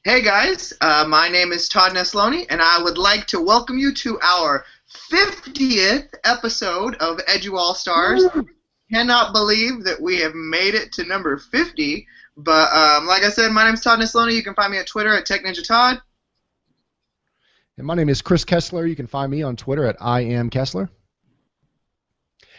Hey guys, my name is Todd Nesloni, and I would like to welcome you to our 50th episode of EduAllStars. Cannot believe that we have made it to number 50, but like I said, my name is Todd Nesloni. You can find me on Twitter at TechNinjaTodd. And my name is Chris Kessler. You can find me on Twitter at IamKessler.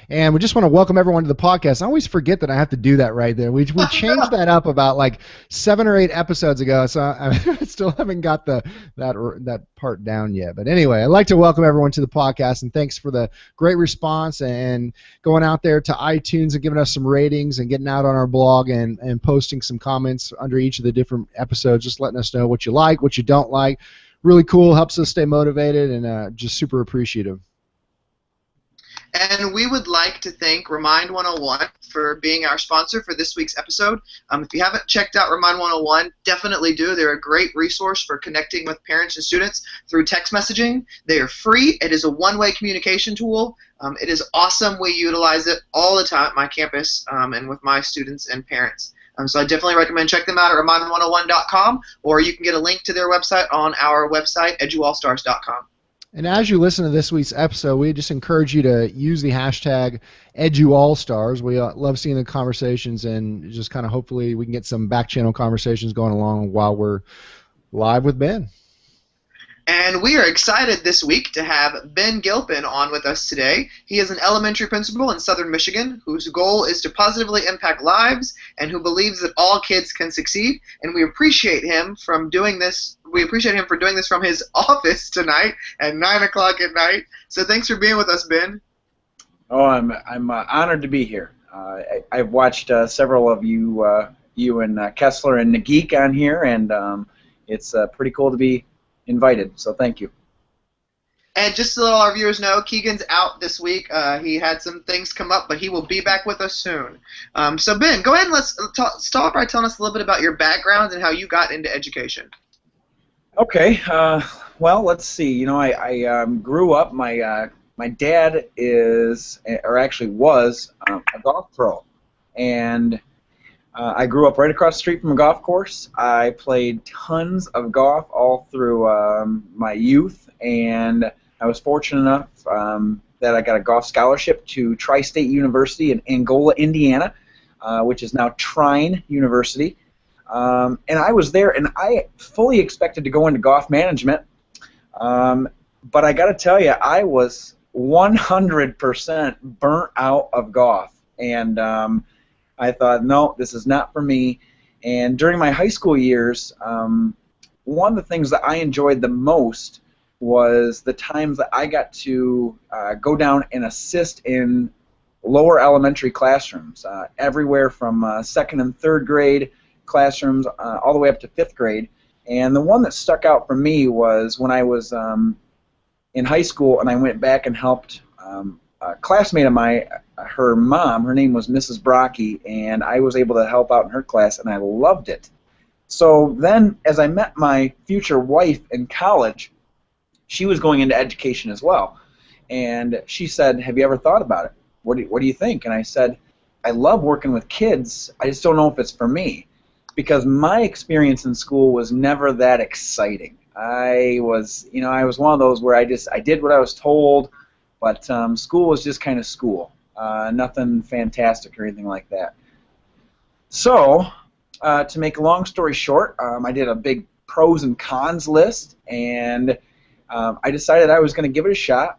And we just want to welcome everyone to the podcast. I always forget that I have to do that right there. We changed that up about like 7 or 8 episodes ago, so I still haven't got that part down yet. But anyway, I'd like to welcome everyone to the podcast, and thanks for the great response and going out there to iTunes and giving us some ratings and getting out on our blog and posting some comments under each of the different episodes, just letting us know what you like, what you don't like. Really cool, helps us stay motivated, and just super appreciative. And we would like to thank Remind 101 for being our sponsor for this week's episode. If you haven't checked out Remind 101, definitely do. They're a great resource for connecting with parents and students through text messaging. They are free. It is a one-way communication tool. It is awesome. We utilize it all the time at my campus and with my students and parents. So I definitely recommend check them out at remind101.com, or you can get a link to their website on our website, EduAllStars.com. And as you listen to this week's episode, we just encourage you to use the hashtag EduAllStars. We love seeing the conversations, and just kind of hopefully we can get some back channel conversations going along while we're live with Ben. And we are excited this week to have Ben Gilpin on with us today. He is an elementary principal in Southern Michigan whose goal is to positively impact lives and who believes that all kids can succeed. And we appreciate him from doing this. We appreciate him for doing this from his office tonight at 9 o'clock at night. So thanks for being with us, Ben. Oh, I'm honored to be here. I've watched several of you and Kessler and Nageek on here, and it's pretty cool to be invited, so thank you. And just to let all our viewers know, Keegan's out this week. He had some things come up, but he will be back with us soon. So Ben, go ahead and let's start by telling us a little bit about your background and how you got into education. Okay, well, let's see. You know, I grew up. My dad is, or actually was, a golf pro, and I grew up right across the street from a golf course. I played tons of golf all through my youth, and I was fortunate enough that I got a golf scholarship to Tri-State University in Angola, Indiana, which is now Trine University. And I was there, and I fully expected to go into golf management, but I got to tell you, I was 100% burnt out of golf, and I thought, no, this is not for me. And during my high school years, one of the things that I enjoyed the most was the times that I got to go down and assist in lower elementary classrooms, everywhere from 2nd and 3rd grade classrooms all the way up to 5th grade. And the one that stuck out for me was when I was in high school and I went back and helped a classmate of mine, her mom, her name was Mrs. Brocky, and I was able to help out in her class, and I loved it. So then, as I met my future wife in college, she was going into education as well. And she said, have you ever thought about it? What do you think? And I said, I love working with kids. I just don't know if it's for me. Because my experience in school was never that exciting. I was one of those where I did what I was told, but school was just kind of school. Nothing fantastic or anything like that. So, to make a long story short, I did a big pros and cons list, and I decided I was going to give it a shot.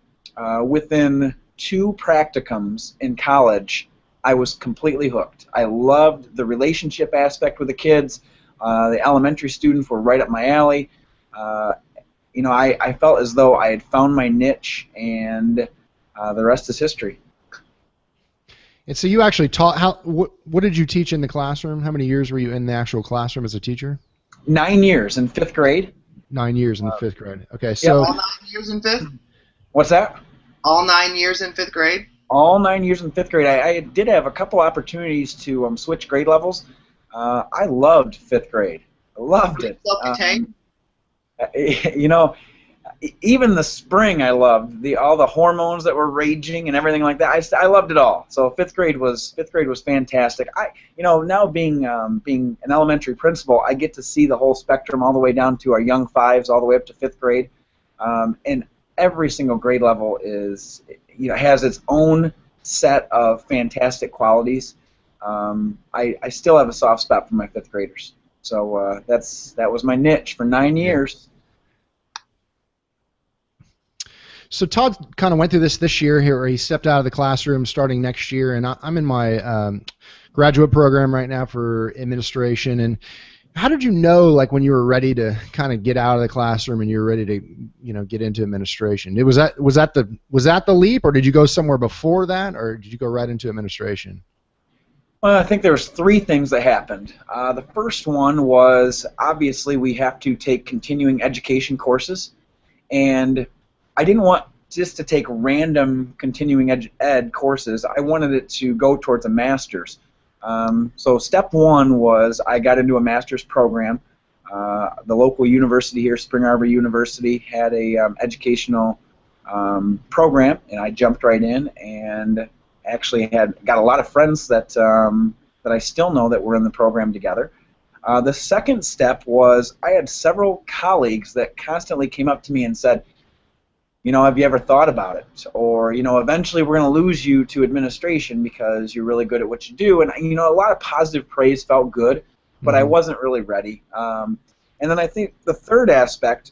Within 2 practicums in college, I was completely hooked. I loved the relationship aspect with the kids. The elementary students were right up my alley. I felt as though I had found my niche, and the rest is history. And so you actually taught. What did you teach in the classroom? How many years were you in the actual classroom as a teacher? 9 years in 5th grade. 9 years in the 5th grade. Okay, Yeah, so all 9 years in 5th? What's that? All 9 years in 5th grade? All 9 years in 5th grade. I did have a couple opportunities to switch grade levels. I loved 5th grade. I loved it. Self-contained? even the spring I loved, all the hormones that were raging and everything like that. I loved it all. So fifth grade was fantastic. Now being an elementary principal, I get to see the whole spectrum all the way down to our young fives, all the way up to fifth grade, and every single grade level has its own set of fantastic qualities. I still have a soft spot for my fifth graders. So that was my niche for 9 years. So Todd kind of went through this year here, where he stepped out of the classroom starting next year, and I'm in my graduate program right now for administration. And how did you know, like, when you were ready to kind of get out of the classroom and you were ready to, get into administration? Was that the leap, or did you go somewhere before that, or did you go right into administration? Well, I think there was 3 things that happened. The first one was, obviously we have to take continuing education courses, and I didn't want just to take random continuing ed courses. I wanted it to go towards a master's. So step 1 was I got into a master's program. The local university here, Spring Arbor University, had a educational program, and I jumped right in and actually got a lot of friends that I still know that were in the program together. The second step was I had several colleagues that constantly came up to me and said, have you ever thought about it? Or, eventually we're going to lose you to administration because you're really good at what you do. And, a lot of positive praise felt good, but I wasn't really ready. And then I think the third aspect,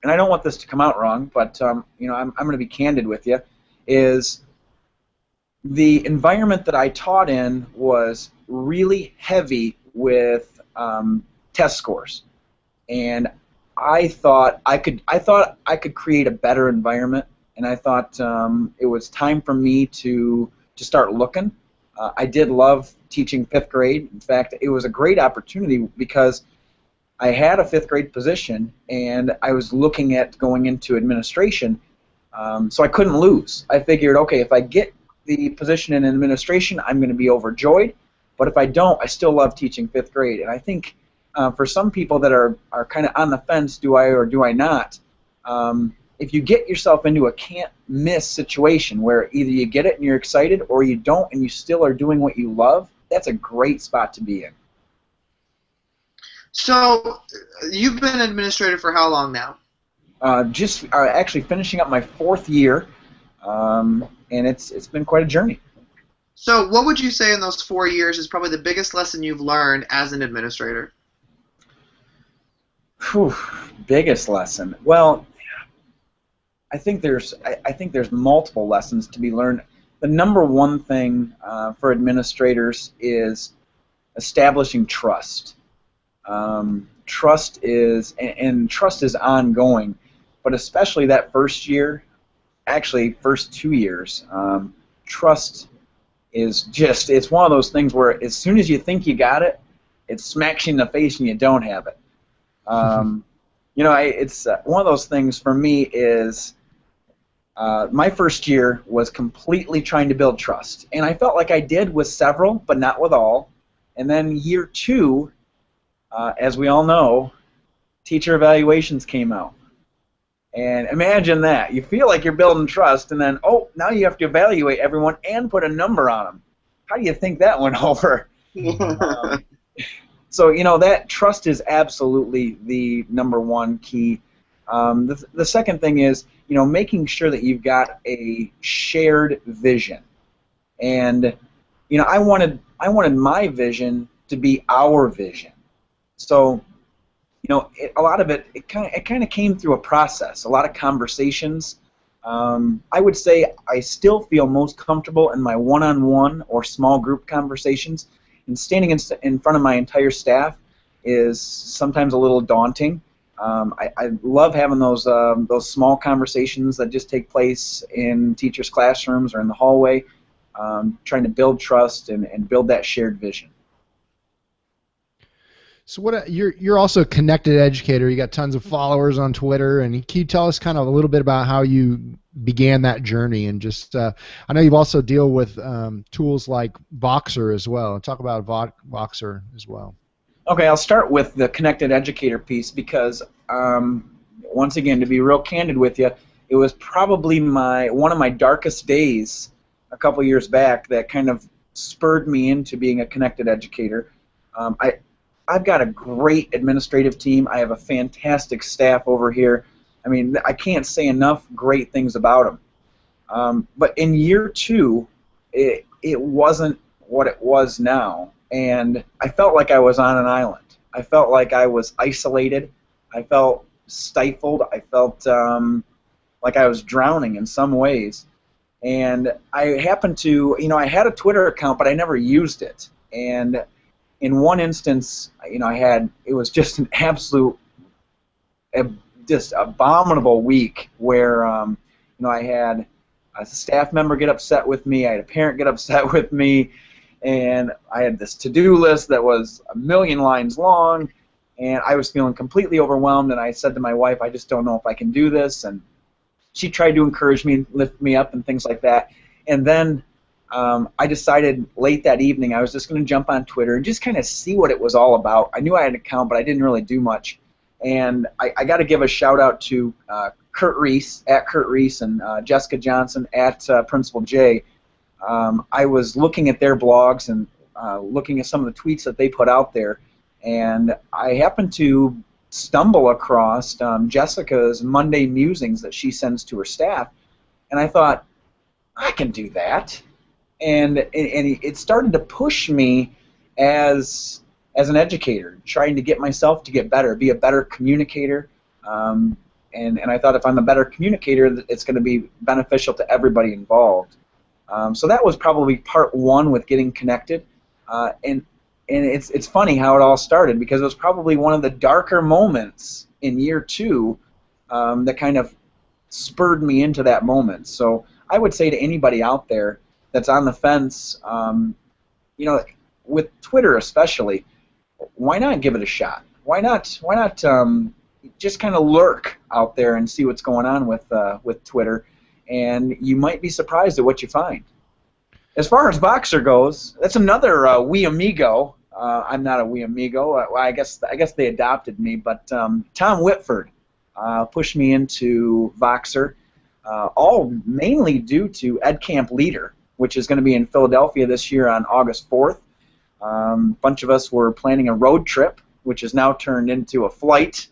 and I don't want this to come out wrong, but, I'm going to be candid with you, is the environment that I taught in was really heavy with test scores. And I thought I could create a better environment, and I thought it was time for me to start looking. I did love teaching 5th grade. In fact, it was a great opportunity because I had a 5th grade position, and I was looking at going into administration, so I couldn't lose. I figured, okay, if I get the position in administration, I'm going to be overjoyed, but if I don't, I still love teaching 5th grade, and I think for some people that are kind of on the fence, do I or do I not, if you get yourself into a can't-miss situation where either you get it and you're excited or you don't and you still are doing what you love, that's a great spot to be in. So you've been an administrator for how long now? Just actually finishing up my 4th year, and it's been quite a journey. So what would you say in those 4 years is probably the biggest lesson you've learned as an administrator? Whew, biggest lesson. Well, I think there's multiple lessons to be learned. The number one thing for administrators is establishing trust. Trust is ongoing, but especially that first year, actually first 2 years, trust is it's one of those things where as soon as you think you got it, it smacks you in the face and you don't have it. It's one of those things for me is my first year was completely trying to build trust, and I felt like I did with several, but not with all. And then year 2, as we all know, teacher evaluations came out. And imagine that. You feel like you're building trust, and then, now you have to evaluate everyone and put a number on them. How do you think that went over? So, that trust is absolutely the number one key. The second thing is, making sure that you've got a shared vision. And, I wanted my vision to be our vision. So, a lot of it kind of came through a process, a lot of conversations. I would say I still feel most comfortable in my one-on-one or small group conversations. And standing in front of my entire staff is sometimes a little daunting. I love having those small conversations that just take place in teachers' classrooms or in the hallway, trying to build trust and build that shared vision. So you're also a connected educator. You got tons of followers on Twitter, and can you tell us kind of a little bit about how you began that journey? And just I know you've also deal with tools like Voxer as well. Talk about Voxer as well. Okay, I'll start with the connected educator piece because once again, to be real candid with you, it was probably one of my darkest days a couple years back that kind of spurred me into being a connected educator. I've got a great administrative team. I have a fantastic staff over here. I mean, I can't say enough great things about them. But in year 2, it wasn't what it was now, and I felt like I was on an island. I felt like I was isolated. I felt stifled. I felt like I was drowning in some ways. And I happened to, I had a Twitter account, but I never used it. And in one instance, it was just an absolute, just abominable week where, I had a staff member get upset with me, I had a parent get upset with me, and I had this to-do list that was 1,000,000 lines long, and I was feeling completely overwhelmed, and I said to my wife, I just don't know if I can do this, and she tried to encourage me, lift me up, and things like that. And then I decided late that evening I was just going to jump on Twitter and just kind of see what it was all about. I knew I had an account, but I didn't really do much. And I got to give a shout out to Kurt Reese, at Kurt Reese, and Jessica Johnson, at Principal J. I was looking at their blogs and looking at some of the tweets that they put out there, and I happened to stumble across Jessica's Monday musings that she sends to her staff, and I thought, I can do that. And it started to push me as an educator, trying to get myself to get better, be a better communicator. And I thought if I'm a better communicator, it's going to be beneficial to everybody involved. So that was probably part 1 with getting connected. And it's funny how it all started, because it was probably one of the darker moments in year 2 that kind of spurred me into that moment. So I would say to anybody out there that's on the fence, with Twitter especially, why not give it a shot? Why not just kind of lurk out there and see what's going on with Twitter, and you might be surprised at what you find. As far as Voxer goes, that's another wee amigo. I'm not a wee amigo. I guess they adopted me, but Tom Whitford pushed me into Voxer, all mainly due to EdCamp Leader, which is going to be in Philadelphia this year on August 4th. A bunch of us were planning a road trip, which has now turned into a flight,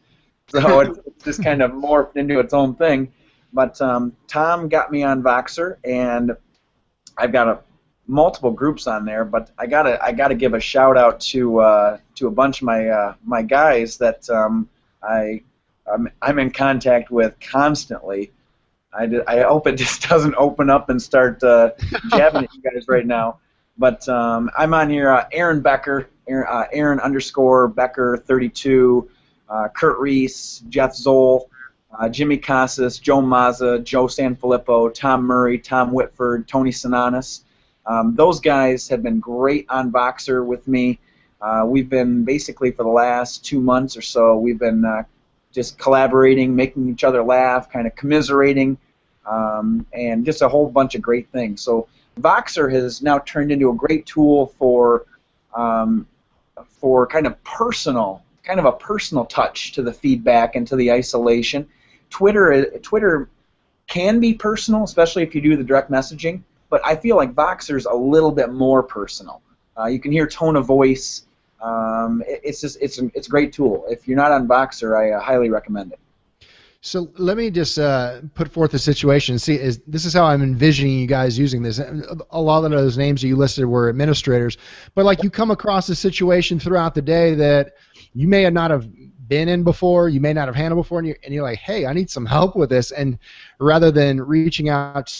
so it's just kind of morphed into its own thing. But Tom got me on Voxer, and I've got multiple groups on there. But I gotta give a shout out to a bunch of my guys that I'm in contact with constantly. I hope it just doesn't open up and start jabbing at you guys right now. But I'm on here, Aaron Becker, Aaron _ Becker 32, Kurt Reese, Jeff Zoll, Jimmy Casas, Joe Mazza, Joe Sanfilippo, Tom Murray, Tom Whitford, Tony Sinanis. Those guys have been great on Voxer with me. We've been basically for the last 2 months or so, we've been just collaborating, making each other laugh, kind of commiserating, and just a whole bunch of great things. So Voxer has now turned into a great tool for kind of a personal touch to the feedback and to the isolation. Twitter can be personal, especially if you do the direct messaging, but I feel like Voxer's a little bit more personal. You can hear tone of voice. It's a great tool. If you're not on Voxer, I highly recommend it. So let me just put forth a situation. See, this is how I'm envisioning you guys using this. A lot of those names that you listed were administrators, but like you come across a situation throughout the day that you may not have been in before, you may not have handled before, and you're like, hey, I need some help with this. And rather than reaching out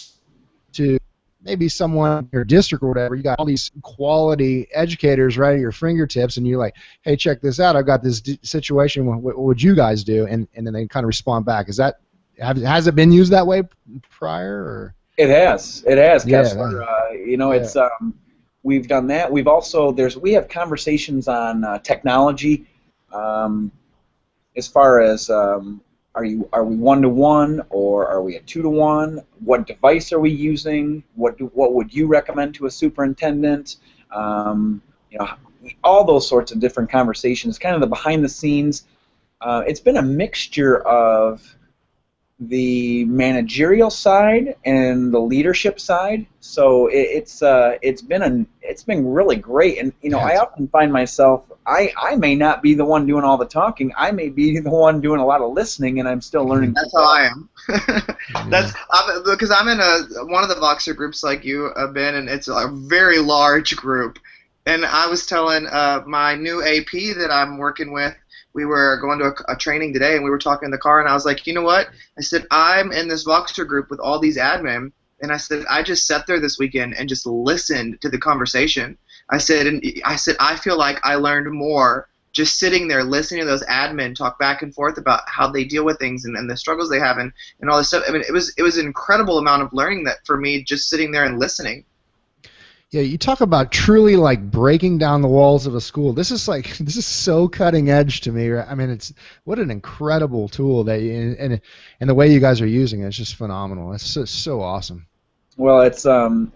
to maybe someone in your district or whatever, you got all these quality educators right at your fingertips, and you're like, hey, check this out. I've got this situation. What would you guys do? And then they kind of respond back. Has it been used that way prior? Or? It has, Kessler. Yeah. It's we've done that. We've also we have conversations on technology, as far as are we 1-to-1 or are we a 2-to-1? What device are we using? What would you recommend to a superintendent? All those sorts of different conversations, kind of the behind the scenes. it's been a mixture of the managerial side and the leadership side. So it's been really great. And I often find myself I may not be the one doing all the talking. I may be the one doing a lot of listening, and I'm still learning. That's how I am. Because I'm in one of the Voxer groups like you have been, and it's a very large group. And I was telling my new AP that I'm working with, we were going to a training today, and we were talking in the car, and I was like, you know what? I said, I'm in this Voxer group with all these admin, and I said, I just sat there this weekend and just listened to the conversation. I said, I feel like I learned more just sitting there listening to those admin talk back and forth about how they deal with things and the struggles they have and all this stuff. I mean, it was an incredible amount of learning that for me just sitting there and listening. Yeah, you talk about truly like breaking down the walls of a school. This is so cutting edge to me. I mean, what an incredible tool that and the way you guys are using it is just phenomenal. It's so awesome. Well, it's Todd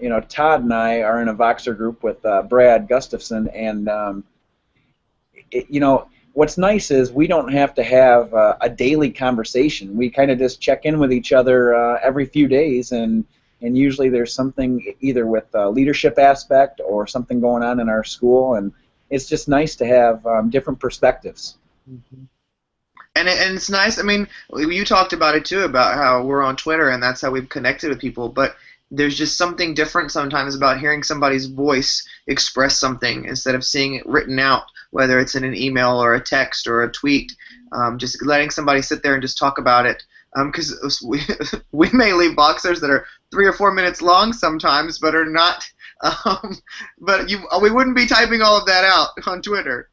and I are in a Voxer group with Brad Gustafson, and what's nice is we don't have to have a daily conversation. We kind of just check in with each other every few days, and usually there's something either with leadership aspect or something going on in our school, and it's just nice to have different perspectives. Mm-hmm. And it's nice. I mean, you talked about it too, about how we're on Twitter and that's how we've connected with people, but there's just something different sometimes about hearing somebody's voice express something instead of seeing it written out, whether it's in an email or a text or a tweet. Just letting somebody sit there and just talk about it. Because we may leave Voxers that are 3 or 4 minutes long sometimes, but are not. But we wouldn't be typing all of that out on Twitter.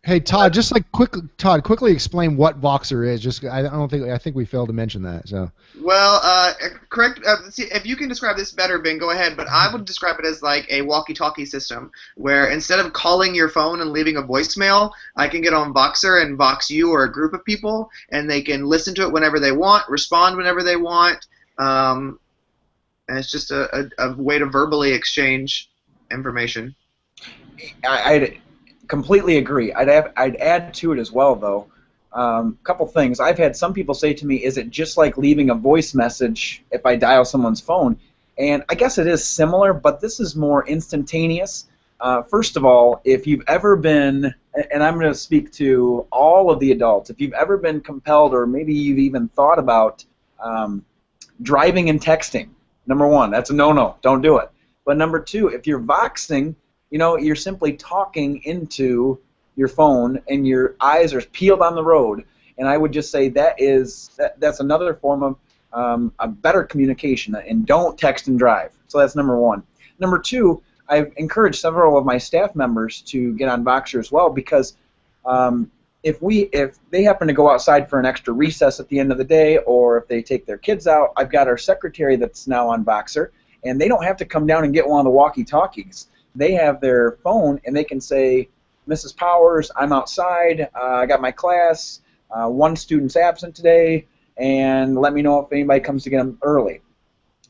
Hey Todd, quickly explain what Voxer is. I think we failed to mention that. So. Well, correct. See, if you can describe this better, Ben, go ahead. But I would describe it as like a walkie-talkie system, where instead of calling your phone and leaving a voicemail, I can get on Voxer and Vox you or a group of people, and they can listen to it whenever they want, respond whenever they want, and it's just a way to verbally exchange information. I'd completely agree. I'd add to it as well, though. Couple things. I've had some people say to me, is it just like leaving a voice message if I dial someone's phone? And I guess it is similar, but this is more instantaneous. First of all, if you've ever been, and I'm going to speak to all of the adults, if you've ever been compelled or maybe you've even thought about driving and texting, number one, that's a no-no. Don't do it. But number two, if you're voxing, you're simply talking into your phone and your eyes are peeled on the road, and I would just say that's another form of a better communication, and don't text and drive. So that's number one. Number two, I've encouraged several of my staff members to get on Voxer as well, because if they happen to go outside for an extra recess at the end of the day, or if they take their kids out, I've got our secretary that's now on Voxer, and they don't have to come down and get one of the walkie-talkies. They have their phone, and they can say, Mrs. Powers, I'm outside, I got my class, one student's absent today, and let me know if anybody comes to get them early.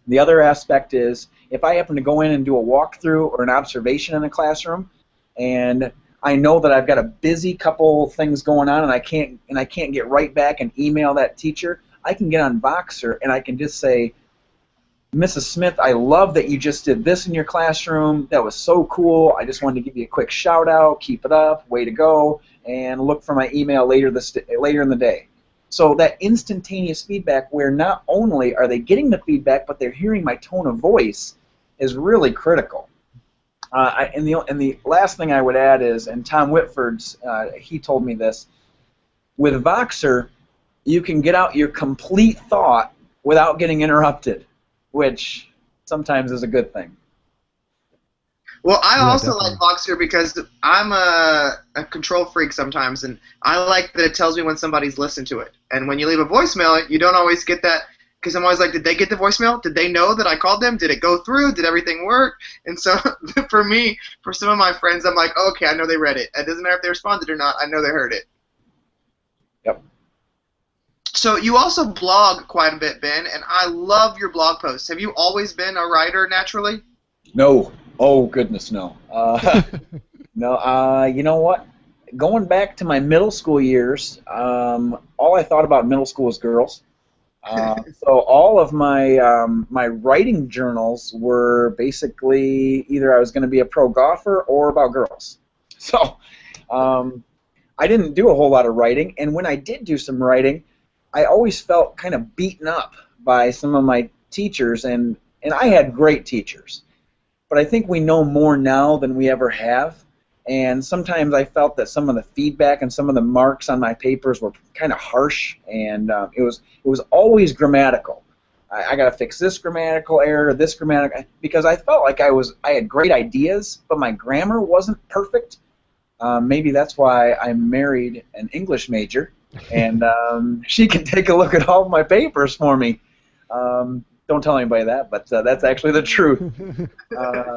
The other aspect is, if I happen to go in and do a walkthrough or an observation in the classroom, and I know that I've got a busy couple things going on, and I can't get right back and email that teacher, I can get on Voxer, and I can just say, Mrs. Smith, I love that you just did this in your classroom. That was so cool. I just wanted to give you a quick shout out. Keep it up. Way to go. And look for my email later in the day. So that instantaneous feedback, where not only are they getting the feedback, but they're hearing my tone of voice, is really critical. And the last thing I would add is, and Tom Whitford's, he told me this, with Voxer, you can get out your complete thought without getting interrupted, which sometimes is a good thing. Well, I also like Voxer because I'm a control freak sometimes, and I like that it tells me when somebody's listened to it. And when you leave a voicemail, you don't always get that, because I'm always like, did they get the voicemail? Did they know that I called them? Did it go through? Did everything work? And so for me, for some of my friends, I'm like, okay, I know they read it. It doesn't matter if they responded or not. I know they heard it. Yep. So you also blog quite a bit, Ben, and I love your blog posts. Have you always been a writer naturally? No. Oh, goodness, no. No, you know what? going back to my middle school years, all I thought about in middle school was girls. So all of my writing journals were basically either I was going to be a pro golfer or about girls. So I didn't do a whole lot of writing, and when I did do some writing, I always felt kind of beaten up by some of my teachers, and I had great teachers. But I think we know more now than we ever have. And sometimes I felt that some of the feedback and some of the marks on my papers were kind of harsh, and it was always grammatical. I got to fix this grammatical error, this grammatical, because I felt like I had great ideas, but my grammar wasn't perfect. Maybe that's why I married an English major, and she can take a look at all of my papers for me. Don't tell anybody that, but that's actually the truth.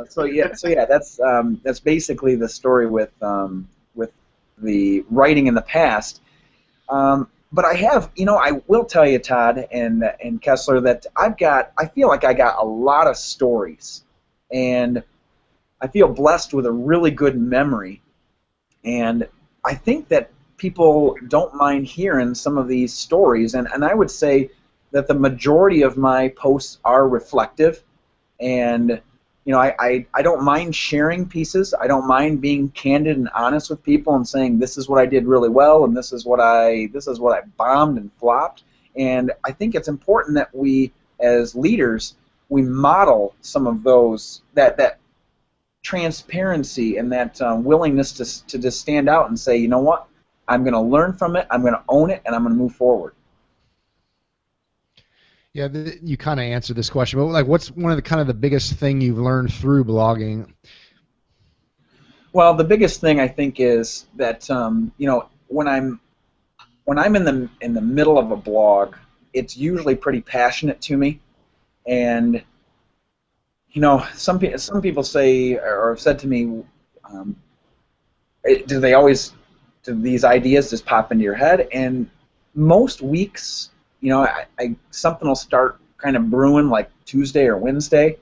So yeah, that's basically the story with the writing in the past. But I will tell you, Todd and Kessler, that I feel like I got a lot of stories, and I feel blessed with a really good memory, and I think that people don't mind hearing some of these stories, and I would say that the majority of my posts are reflective, and I don't mind sharing pieces. I don't mind being candid and honest with people and saying this is what I did really well and this is what I bombed and flopped. And I think it's important that we, as leaders, we model some of those that transparency and that willingness to just stand out and say, you know what, I'm going to learn from it, I'm going to own it, and I'm going to move forward. Yeah, you kind of answered this question, but like, what's one of the biggest thing you've learned through blogging? Well, the biggest thing I think is that when I'm in the middle of a blog, it's usually pretty passionate to me, and some people say or have said to me, do these ideas just pop into your head? And most weeks, something will start kind of brewing like Tuesday or Wednesday,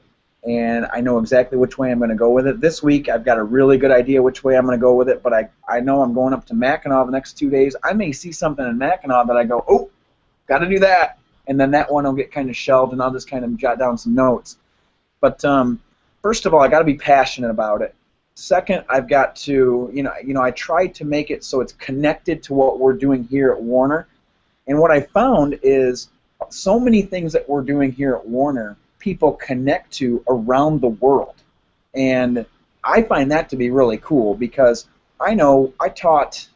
and I know exactly which way I'm going to go with it. This week, I've got a really good idea which way I'm going to go with it, but I know I'm going up to Mackinac the next 2 days. I may see something in Mackinac that I go, oh, got to do that, and then that one will get kind of shelved, and I'll just kind of jot down some notes. But first of all, I got to be passionate about it. Second, I've got to, I try to make it so it's connected to what we're doing here at Warner. And what I found is so many things that we're doing here at Warner, people connect to around the world. And I find that to be really cool because I know I taught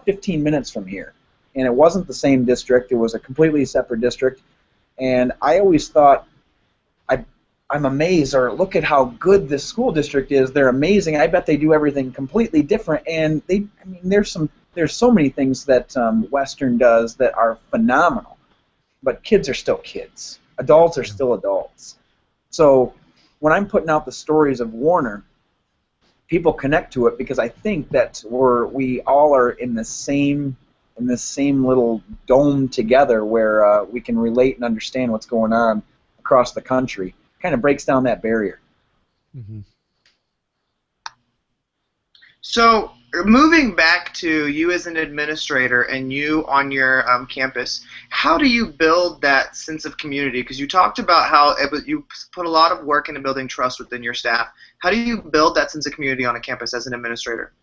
15 minutes from here. And it wasn't the same district. It was a completely separate district. And I always thought, I'm amazed, or look at how good this school district is. They're amazing. I bet they do everything completely different. And there's so many things that Western does that are phenomenal, but kids are still kids. Adults are still adults. So when I'm putting out the stories of Warner, people connect to it because I think that we all are in the same little dome together where we can relate and understand what's going on across the country. Kind of breaks down that barrier. Mm-hmm. So moving back to you as an administrator and you on your campus, how do you build that sense of community? Because you talked about how you put a lot of work into building trust within your staff. How do you build that sense of community on a campus as an administrator?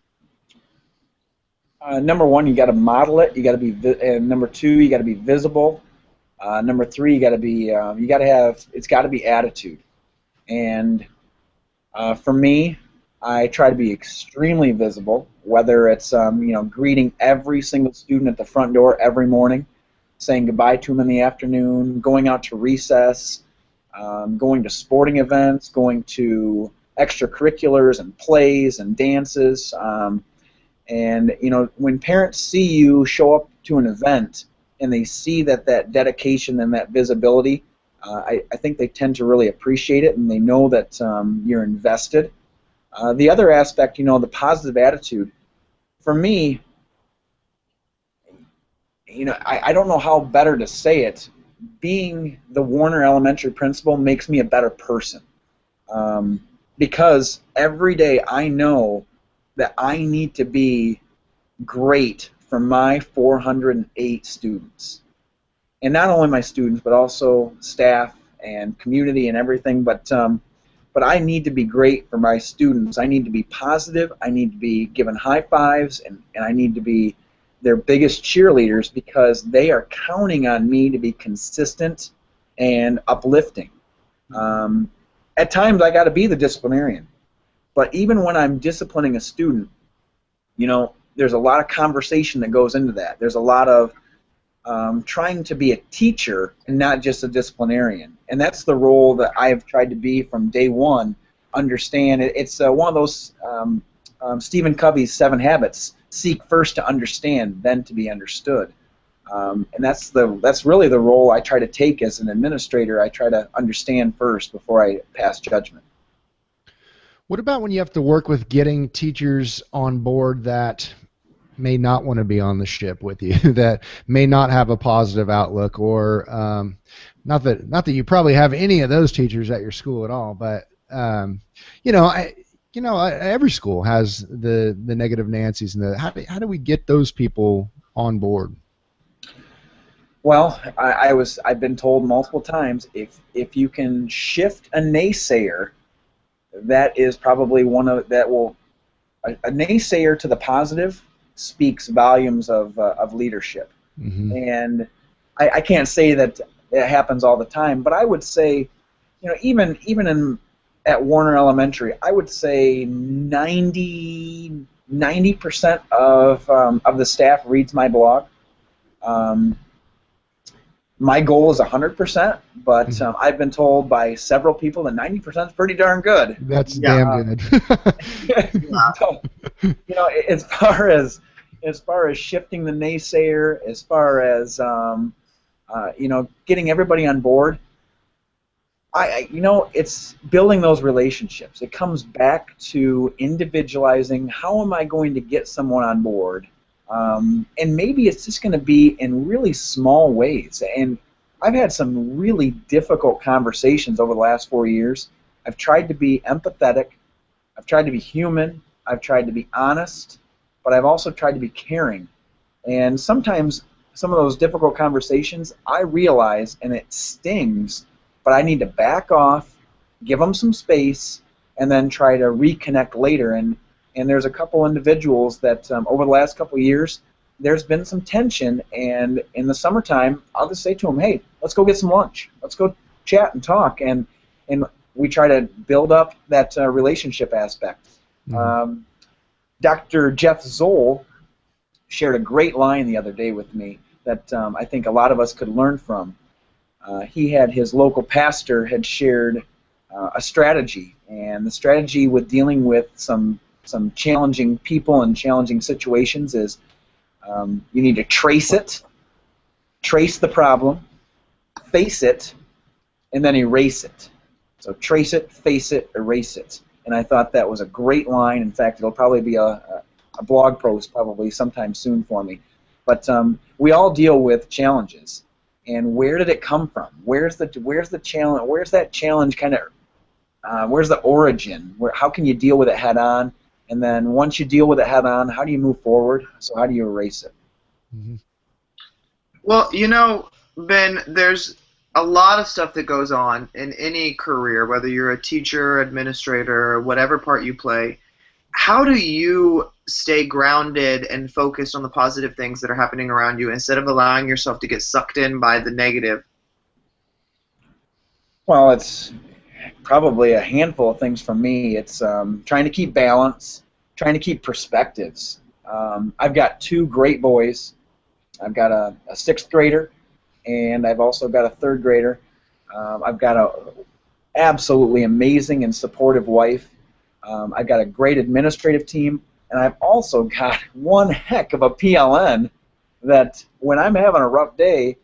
Number one, you got to model it. You got to be, and number two, you got to be visible. Number three, it's got to be attitude. And for me, I try to be extremely visible, whether it's greeting every single student at the front door every morning, saying goodbye to them in the afternoon, going out to recess, going to sporting events, going to extracurriculars and plays and dances. And when parents see you show up to an event and they see that dedication and that visibility, I think they tend to really appreciate it, and they know that you're invested. The other aspect, the positive attitude, for me, I don't know how better to say it. Being the Warner Elementary principal makes me a better person, because every day I know that I need to be great for my 408 students. And not only my students, but also staff and community and everything. But I need to be great for my students. I need to be positive. I need to be given high fives, and I need to be their biggest cheerleaders because they are counting on me to be consistent and uplifting. At times, I got to be the disciplinarian. But even when I'm disciplining a student, there's a lot of conversation that goes into that. There's a lot of trying to be a teacher and not just a disciplinarian. And that's the role that I've tried to be from day one. Understand it's one of those Stephen Covey's 7 Habits. Seek first to understand, then to be understood. And that's really the role I try to take as an administrator. I try to understand first before I pass judgment. What about when you have to work with getting teachers on board that may not want to be on the ship with you, that may not have a positive outlook, or not that you probably have any of those teachers at your school at all, but every school has the negative Nancy's, and how do we get those people on board? Well, I've been told multiple times if you can shift a naysayer, that is probably a naysayer to the positive speaks volumes of leadership. Mm-hmm. And I can't say that it happens all the time, but I would say, even at Warner Elementary, I would say 90% of the staff reads my blog. My goal is 100%, but I've been told by several people that 90% is pretty darn good. That's damn good. So, as far as shifting the naysayer, as far as getting everybody on board, it's building those relationships. It comes back to individualizing. How am I going to get someone on board? And maybe it's just going to be in really small ways. And I've had some really difficult conversations over the last 4 years. I've tried to be empathetic. I've tried to be human. I've tried to be honest. But I've also tried to be caring. And sometimes some of those difficult conversations, I realize, and it stings, but I need to back off, give them some space, and then try to reconnect later. And there's a couple individuals that over the last couple of years, there's been some tension, and in the summertime, I'll just say to them, hey, let's go get some lunch. Let's go chat and talk, and we try to build up that relationship aspect. Mm-hmm. Dr. Jeff Zoll shared a great line the other day with me that I think a lot of us could learn from. His local pastor had shared a strategy, and the strategy with dealing with some challenging people and challenging situations is you need to trace the problem, face it, and then erase it. So trace it, face it, erase it. And I thought that was a great line. In fact, it'll probably be a blog post probably sometime soon for me. But we all deal with challenges. And where did it come from? Where's the challenge? Where's that challenge kind of? Where's the origin? How can you deal with it head on? And then once you deal with it head on, how do you move forward? So how do you erase it? Mm-hmm. Well, Ben, there's a lot of stuff that goes on in any career, whether you're a teacher, administrator, whatever part you play. How do you stay grounded and focused on the positive things that are happening around you instead of allowing yourself to get sucked in by the negative? Well, it's probably a handful of things for me. It's trying to keep balance, trying to keep perspectives. I've got 2 great boys. I've got a 6th grader, and I've also got a 3rd grader. I've got a absolutely amazing and supportive wife. I've got a great administrative team, and I've also got one heck of a PLN that when I'm having a rough day,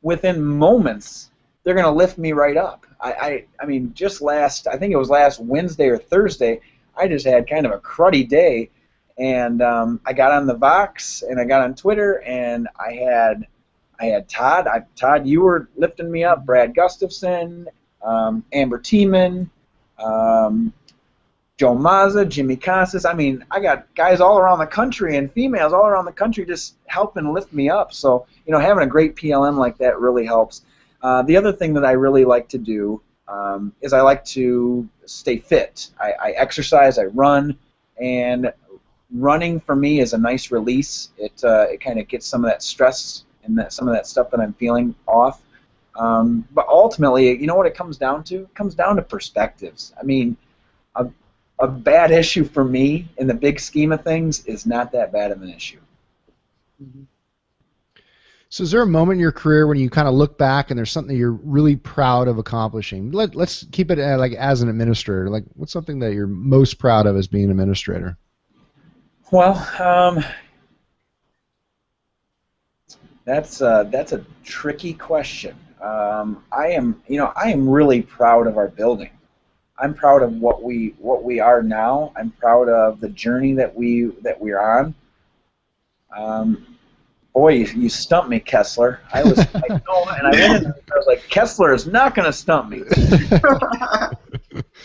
within moments, they're going to lift me right up. I mean, I think it was last Wednesday or Thursday, I just had kind of a cruddy day, and I got on the Vox, and I got on Twitter, and I had Todd. Todd, you were lifting me up. Brad Gustafson, Amber Tiemann, Joe Mazza, Jimmy Casas. I mean, I got guys all around the country and females all around the country just helping lift me up. So, having a great PLM like that really helps. The other thing that I really like to do is I like to stay fit. I exercise, I run, and running for me is a nice release. It kind of gets some of that stress and some of that stuff that I'm feeling off. But ultimately, you know what it comes down to? It comes down to perspectives. I mean, a bad issue for me in the big scheme of things is not that bad of an issue. Mm-hmm. So is there a moment in your career when you kind of look back and there's something you're really proud of accomplishing? Let's keep it like as an administrator. Like, what's something that you're most proud of as being an administrator? Well, that's a tricky question. I am really proud of our building. I'm proud of what we are now. I'm proud of the journey that we're on. Boy, you stumped me, Kessler. I was like, no, and I went in, I was like, Kessler is not going to stump me.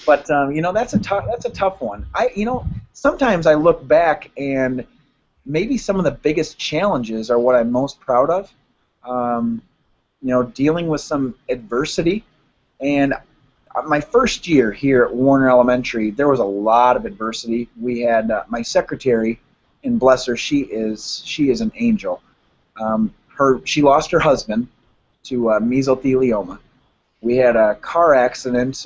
But that's a tough one. Sometimes I look back and maybe some of the biggest challenges are what I'm most proud of. Dealing with some adversity. And my first year here at Warner Elementary, there was a lot of adversity. We had my secretary, and bless her, she is an angel. She lost her husband to mesothelioma. We had a car accident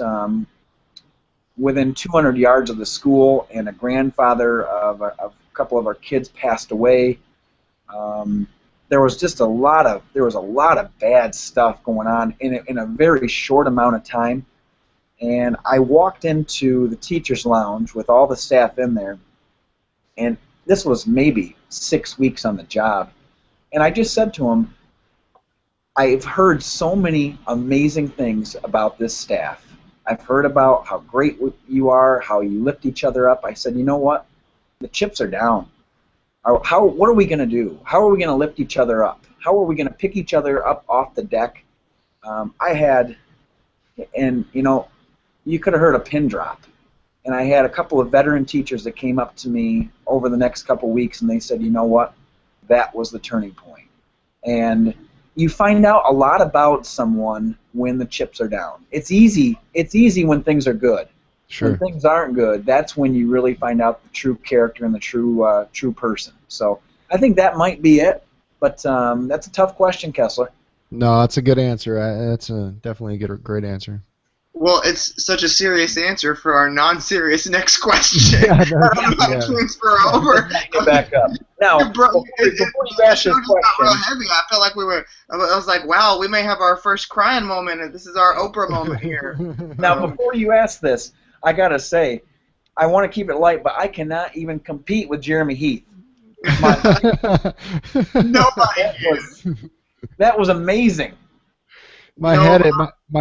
within 200 yards of the school, and a grandfather of a couple of our kids passed away. There was a lot of bad stuff going on in a very short amount of time. And I walked into the teacher's lounge with all the staff in there, and this was maybe 6 weeks on the job. And I just said to him, I've heard so many amazing things about this staff. I've heard about how great you are, how you lift each other up. I said, you know what? The chips are down. What are we going to do? How are we going to lift each other up? How are we going to pick each other up off the deck? You could have heard a pin drop. And I had a couple of veteran teachers that came up to me over the next couple of weeks, and they said, you know what? That was the turning point. And you find out a lot about someone when the chips are down. It's easy when things are good. Sure. When things aren't good, that's when you really find out the true character and the true person. So I think that might be it. But that's a tough question, Kessler. No, that's a good answer. That's definitely a great answer. Well, it's such a serious answer for our non-serious next question. Yeah, Transfer over. Get back up. Now, before you ask this question, real heavy. I felt like I was like, wow, we may have our first crying moment, and this is our Oprah moment here. Now, before you ask this, I gotta say, I want to keep it light, but I cannot even compete with Jeremy Heath. Nobody. That was amazing. My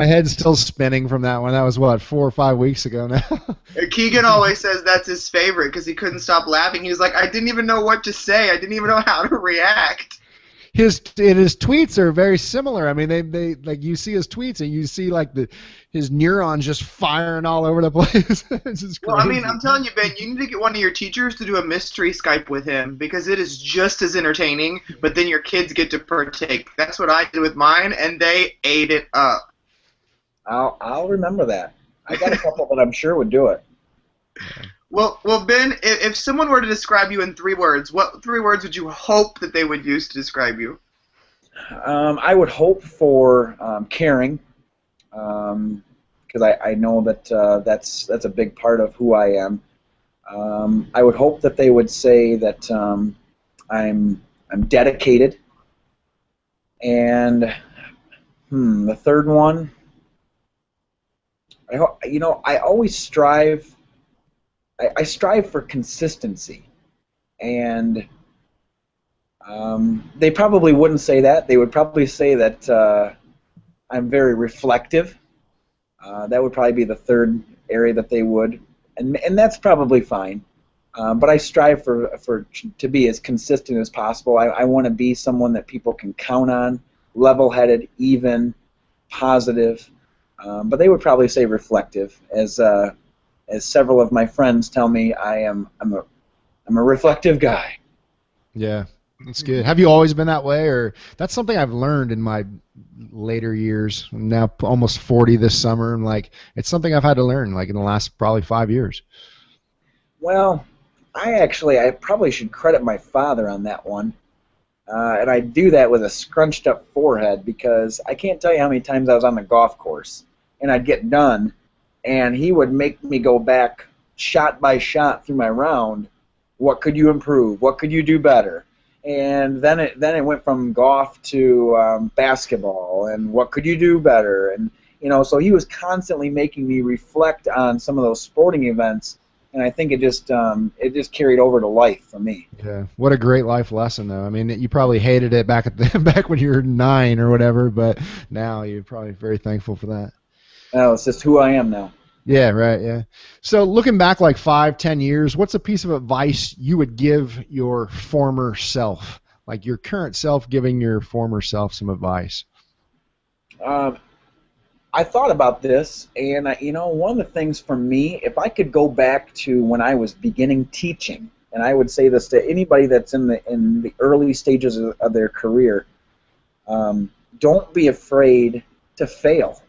head's still spinning from that one. That was what, 4 or 5 weeks ago now. Keegan always says that's his favorite because he couldn't stop laughing. He was like, I didn't even know what to say. I didn't even know how to react. His tweets are very similar. I mean, they like, you see his tweets and you see like his neurons just firing all over the place. It's just crazy. Well, I mean, I'm telling you, Ben, you need to get one of your teachers to do a mystery Skype with him because it is just as entertaining. But then your kids get to partake. That's what I did with mine, and they ate it up. I'll remember that. I got a couple that I'm sure would do it. Well, Ben, if someone were to describe you in 3 words, what 3 words would you hope that they would use to describe you? I would hope for caring, because I know that that's a big part of who I am. I would hope that they would say that I'm dedicated, and the third one, I always strive. I strive for consistency, and they probably wouldn't say that. They would probably say that I'm very reflective. That would probably be the third area that they would, and that's probably fine. But I strive to be as consistent as possible. I want to be someone that people can count on, level-headed, even, positive. But they would probably say reflective as as several of my friends tell me, I'm a reflective guy. Yeah, that's good. Have you always been that way, or that's something I've learned in my later years? I'm now almost 40 this summer, and like it's something I've had to learn like in the last probably 5 years. Well, I probably should credit my father on that one. And I do that with a scrunched up forehead because I can't tell you how many times I was on the golf course and I'd get done and he would make me go back shot by shot through my round. What could you improve? What could you do better? And then it went from golf to basketball and what could you do better? And so he was constantly making me reflect on some of those sporting events. And I think it just carried over to life for me. Yeah, what a great life lesson, though. I mean, you probably hated it back when you were 9 or whatever, but now you're probably very thankful for that. No, it's just who I am now. Yeah, right. Yeah. So looking back like 5-10 years, what's a piece of advice you would give your former self, like your current self giving your former self some advice? I thought about this, and one of the things for me, if I could go back to when I was beginning teaching, and I would say this to anybody that's in the early stages of their career, don't be afraid to fail.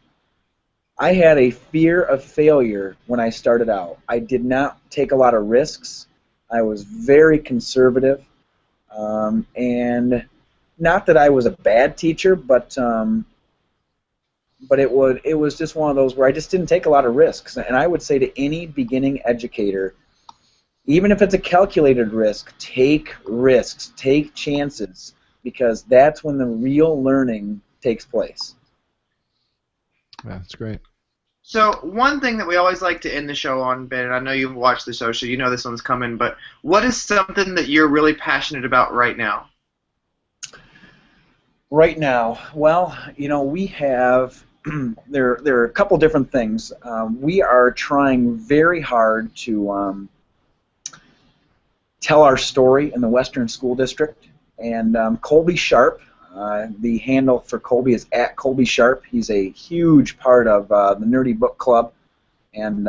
I had a fear of failure when I started out. I did not take a lot of risks. I was very conservative, and not that I was a bad teacher, but it was just one of those where I just didn't take a lot of risks. And I would say to any beginning educator, even if it's a calculated risk, take risks, take chances, because that's when the real learning takes place. Yeah, that's great. So one thing that we always like to end the show on, Ben, and I know you've watched the show, so you know this one's coming, but what is something that you're really passionate about right now? Right now, well, we have there are a couple different things. We are trying very hard to tell our story in the Western School District. And Colby Sharp, the handle for Colby is @ColbySharp. He's a huge part of the Nerdy Book Club and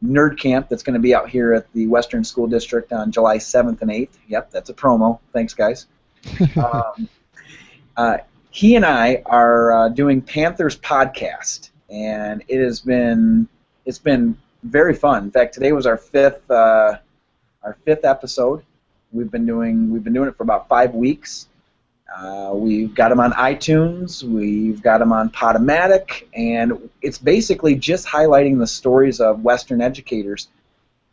Nerd Camp that's going to be out here at the Western School District on July 7th and 8th. Yep, that's a promo. Thanks, guys. He and I are doing Panthers podcast, and it's been very fun. In fact, today was our fifth episode. We've been doing it for about 5 weeks. We've got them on iTunes. We've got them on Podomatic, and it's basically just highlighting the stories of Western educators,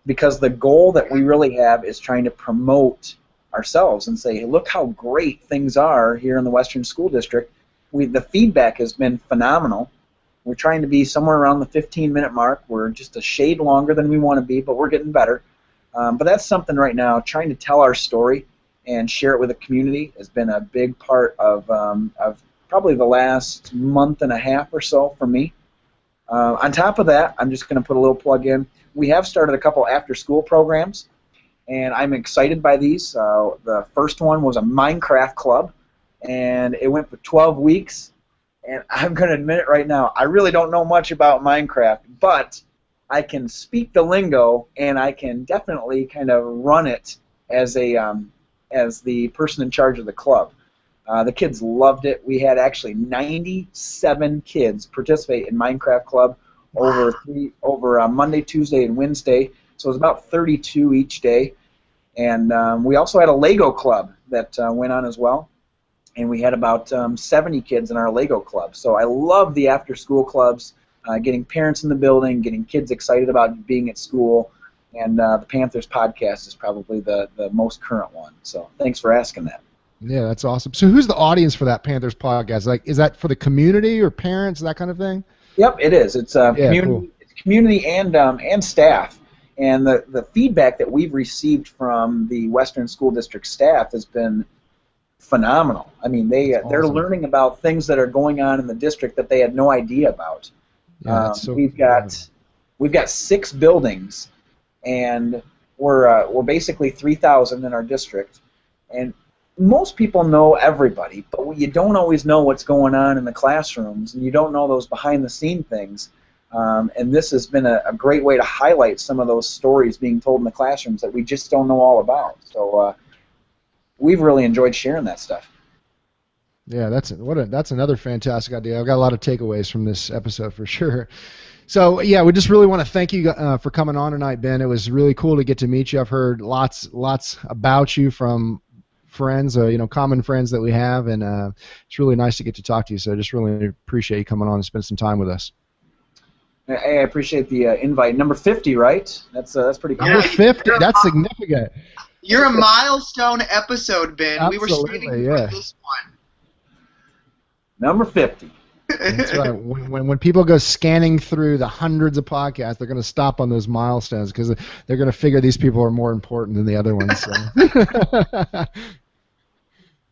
because the goal that we really have is trying to promote ourselves and say, hey, look how great things are here in the Western School District. The feedback has been phenomenal. We're trying to be somewhere around the 15-minute mark. We're just a shade longer than we want to be, but we're getting better. But that's something right now, trying to tell our story and share it with the community has been a big part of probably the last month and a half or so for me. On top of that, I'm just going to put a little plug in. We have started a couple after-school programs, and I'm excited by these. The first one was a Minecraft club, and it went for 12 weeks. And I'm going to admit it right now, I really don't know much about Minecraft, but I can speak the lingo, and I can definitely kind of run it as the person in charge of the club. The kids loved it. We had actually 97 kids participate in Minecraft Club over Monday, Tuesday, and Wednesday. So it was about 32 each day. And we also had a Lego club that went on as well. And we had about 70 kids in our Lego club. So I love the after-school clubs, getting parents in the building, getting kids excited about being at school. And the Panthers podcast is probably the most current one. So thanks for asking that. Yeah, that's awesome. So who's the audience for that Panthers podcast? Like, is that for the community or parents, that kind of thing? Yep, it is. It's community, cool. It's community and staff. And the feedback that we've received from the Western School District staff has been phenomenal. I mean, they're awesome. learning about things that are going on in the district that they had no idea about. Yeah, we've got 6 buildings, and we're basically 3,000 in our district, and most people know everybody, but you don't always know what's going on in the classrooms, and you don't know those behind-the-scene things. And this has been a great way to highlight some of those stories being told in the classrooms that we just don't know all about. So we've really enjoyed sharing that stuff. Yeah, that's another fantastic idea. I've got a lot of takeaways from this episode for sure. So yeah, we just really want to thank you for coming on tonight, Ben. It was really cool to get to meet you. I've heard lots about you from friends, common friends that we have, and it's really nice to get to talk to you. So I just really appreciate you coming on and spend some time with us. Hey, I appreciate the invite. Number 50, right? That's pretty cool. Number 50. That's significant. You're a milestone episode, Ben. Absolutely, we were shooting for this one. Number 50. That's right. When people go scanning through the hundreds of podcasts, they're going to stop on those milestones because they're going to figure these people are more important than the other ones.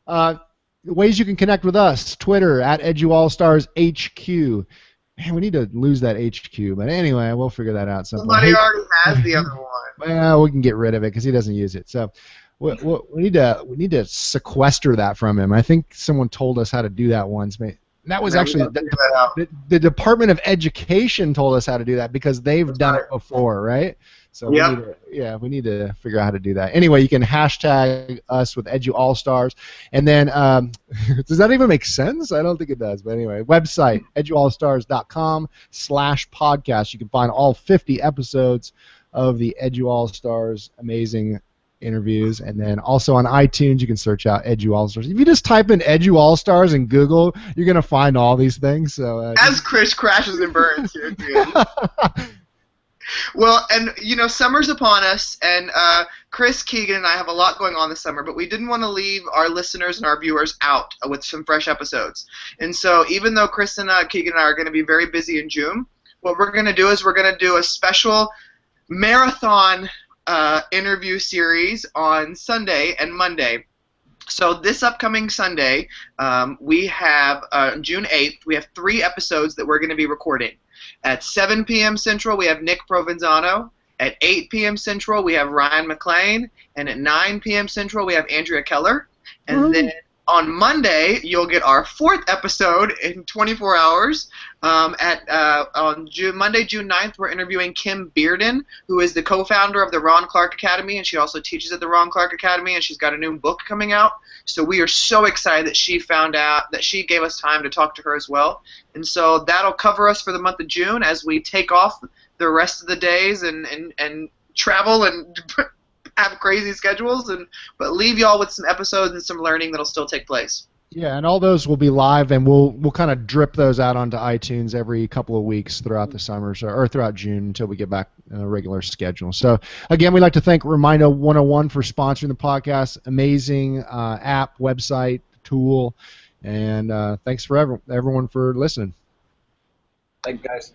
So. Ways you can connect with us: Twitter at EduAllStars HQ. Man, we need to lose that HQ, but anyway, we'll figure that out sometime. Somebody already has the other one. Well, we can get rid of it because he doesn't use it. So we need to sequester that from him. I think someone told us how to do that once. That was actually the Department of Education told us how to do that because they've done it before, right? So we need to figure out how to do that. Anyway, you can hashtag us with EduAllStars, and then does that even make sense? I don't think it does, but anyway, website eduallstars.com/podcast. You can find all 50 episodes of the EduAllStars amazing interviews, and then also on iTunes you can search out EduAllStars. If you just type in EduAllStars in Google, you're gonna find all these things. So as Chris crashes and burns here. Well, and summer's upon us, and Chris, Keegan, and I have a lot going on this summer, but we didn't want to leave our listeners and our viewers out with some fresh episodes. And so even though Chris and Keegan and I are going to be very busy in June, what we're going to do is we're going to do a special marathon interview series on Sunday and Monday. So this upcoming Sunday, we have June 8th, we have 3 episodes that we're going to be recording. At 7 p.m. Central, we have Nick Provenzano. At 8 p.m. Central, we have Ryan McLean. And at 9 p.m. Central, we have Andrea Keller. And then on Monday, you'll get our 4th episode in 24 hours. On Monday, June 9th, we're interviewing Kim Bearden, who is the co-founder of the Ron Clark Academy, and she also teaches at the Ron Clark Academy, and she's got a new book coming out. So we are so excited that she found out, that she gave us time to talk to her as well. And so that'll cover us for the month of June as we take off the rest of the days and travel and have crazy schedules, but leave y'all with some episodes and some learning that'll still take place. Yeah, and all those will be live, and we'll kind of drip those out onto iTunes every couple of weeks throughout the summer, or throughout June until we get back on a regular schedule. So again, we'd like to thank Reminder 101 for sponsoring the podcast. Amazing app, website, tool, and thanks for everyone for listening. Thanks, guys.